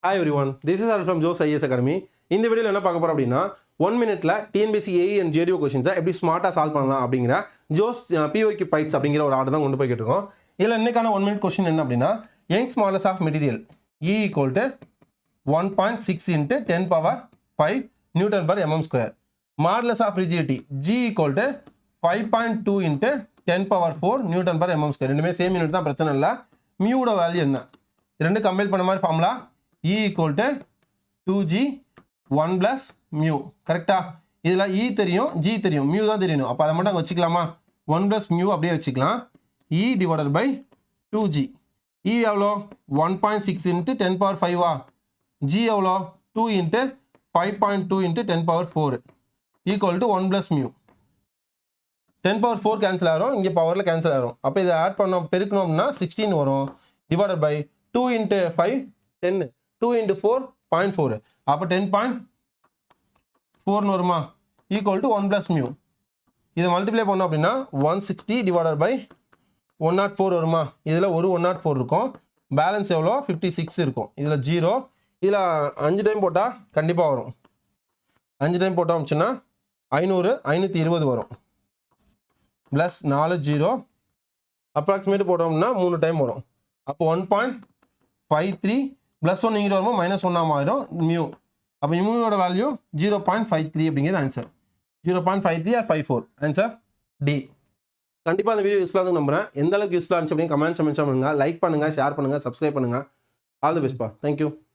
Hi everyone, this is Al from Joe's IAS Academy. இந்த வீடியோவில் என்ன பார்க்க போறோம் அப்படின்னா 1 மினிட்ல டிஎன்பிஎஸ்சி ஏஇ அண்ட் ஜேடிஓ கொஸ்டின்ஸை எப்படி ஸ்மார்ட்டாக சால்வ் பண்ணலாம் அப்படிங்கிற ஜோஸ் பிஓக்கு பைட்ஸ் அப்படிங்கிற ஒரு ஆர்டர் தான் கொண்டு போய்கிட்டு இருக்கோம். இதில் இன்னைக்கான 1 மினிட் கொஸ்டின் என்ன அப்படின்னா Young's modulus of material E equal to 1.6 into 10 power 5 Newton per mm square. Modulus of rigidity G equal to 5.2 into 10 power 4 Newton per mm square. ரெண்டுமே சேம் யூனிட் தான், பிரச்சனை இல்லை. மியூட வேல்யூ என்ன? ரெண்டு கம்பைல் பண்ண மாதிரி formula E equal to 2G 1 plus mu. கரெக்டா? இதில் E தெரியும், G தெரியும், mu தான் தெரியணும். அப்போ அதை மட்டும் அங்கே வச்சுக்கலாமா? 1 plus mu அப்படியே வச்சுக்கலாம். E divided by 2G. E எவ்வளோ? 1.6 into 10 power 5 G எவ்வளோ? 2 into 5.2 into 10 power 4 equal to 1 plus mu. 10 power 4 cancel ஆகும், இங்கே பவரில் கேன்சல் ஆகும். அப்போ இதை ஆட் பண்ணோம், பெருக்கணும்னா 16 வரும். டிவைடட் பை 2 into 5 10, 2 into 4 0.4, அப்போ 10.4 வருமா? Equal to 1 plus mu. இதை மல்டிப்ளை பண்ணோம் அப்படின்னா 160 டிவைடட் பை 104 வருமா? இதில் ஒரு 104 இருக்கும், பேலன்ஸ் எவ்வளோ? 56 இருக்கும். இதில் 0, இதில் 5 டைம் போட்டால் கண்டிப்பாக வரும். 5 டைம் போட்டோம் அப்படின்னா 500 520 வரும். ப்ளஸ் 4 0 அப்ராக்சிமேட் போட்டோம்னா 3 டைம் வரும். அப்போ 1.53 ப்ளஸ் 1 இங்கே வரும்போது -1 ஆயிரும் மியூ. அப்போ மியூவோட வேல்யூ 0.53 அப்படிங்கிறது ஆன்சர். 0.53 R 54 answer D. கண்டிப்பாக அந்த வீடியோ யூஸ்ஃபுல்லாக தான் நம்புறேன். எந்த அளவுக்கு யூஸ்ஃபுல்லாக இருந்துச்சு அப்படின்னு கமெண்ட்ஸ் மென்ஷன் பண்ணுங்கள். லைக் பண்ணுங்கள், ஷேர் பண்ணுங்கள், சப்ஸ்கிரைப் பண்ணுங்கள். ஆல் தி பெஸ்ட் பா. தேங்க்யூ.